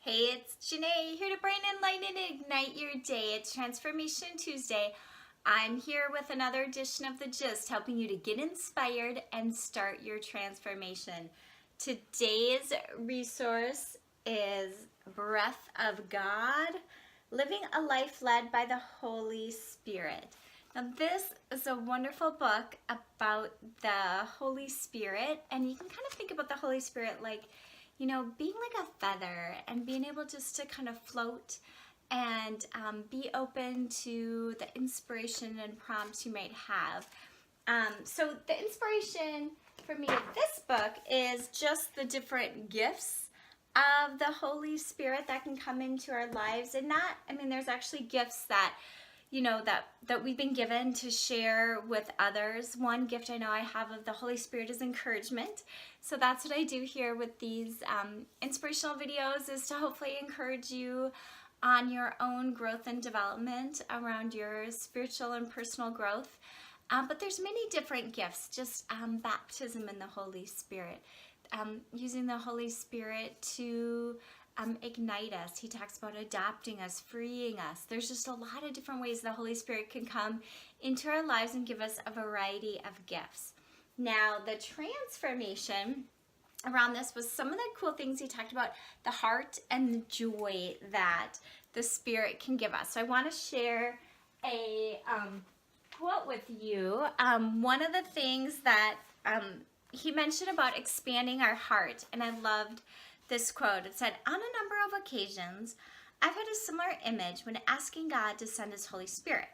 Hey, it's Janae here to brighten, enlighten, and ignite your day. It's Transformation Tuesday. I'm here with another edition of The Gist, helping you to get inspired and start your transformation. Today's resource is Breath of God, Living a Life Led by the Holy Spirit. Now, this is a wonderful book about the Holy Spirit, and you can kind of think about the Holy Spirit like, you know, being like a feather and being able just to kind of float and be open to the inspiration and prompts you might have. So the inspiration for me of this book is just the different gifts of the Holy Spirit that can come into our lives. And not, I mean, there's actually gifts that, you know, that we've been given to share with others. One gift I know I have of the Holy Spirit is encouragement. So that's what I do here with these inspirational videos, is to hopefully encourage you on your own growth and development around your spiritual and personal growth. But there's many different gifts, just baptism in the Holy Spirit, using the Holy Spirit to ignite us. He talks about adopting us, freeing us. There's just a lot of different ways the Holy Spirit can come into our lives and give us a variety of gifts. Now, the transformation around this was some of the cool things he talked about, the heart and the joy that the Spirit can give us. So I want to share a quote with you. One of the things that he mentioned about expanding our heart, and I loved this quote. It said, "On a number of occasions, I've had a similar image when asking God to send His Holy Spirit.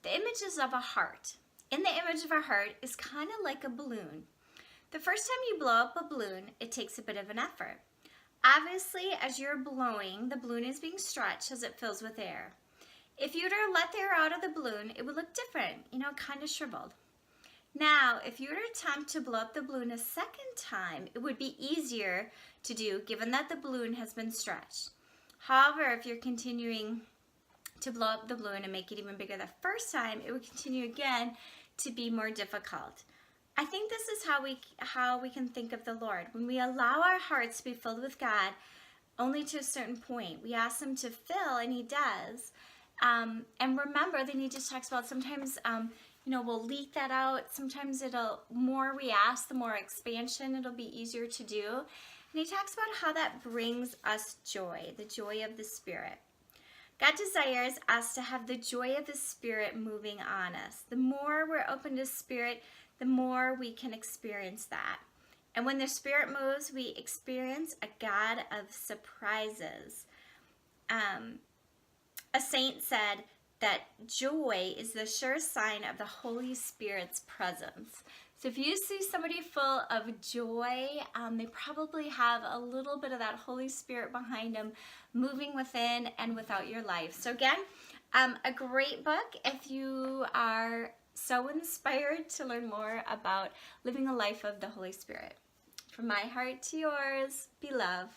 The image is of a heart. In the image of a heart is kind of like a balloon. The first time you blow up a balloon, it takes a bit of an effort. Obviously, as you're blowing, the balloon is being stretched as it fills with air. If you were to let the air out of the balloon, it would look different, you know, kind of shriveled. Now, if you were to attempt to blow up the balloon a second time, it would be easier to do given that the balloon has been stretched. However, if you're continuing to blow up the balloon and make it even bigger the first time, it would continue again to be more difficult." I think this is how we can think of the Lord. When we allow our hearts to be filled with God, only to a certain point. We ask Him to fill, and He does. And remember, then He just talks about sometimes, you know, we'll leak that out. Sometimes more we ask, the more expansion it'll be easier to do. And He talks about how that brings us joy, the joy of the Spirit. God desires us to have the joy of the Spirit moving on us. The more we're open to Spirit, the more we can experience that. And when the Spirit moves, we experience a God of surprises. A saint said that joy is the sure sign of the Holy Spirit's presence. So if you see somebody full of joy, they probably have a little bit of that Holy Spirit behind them, moving within and without your life. So again, a great book if you are so inspired to learn more about living a life of the Holy Spirit. From my heart to yours, be love.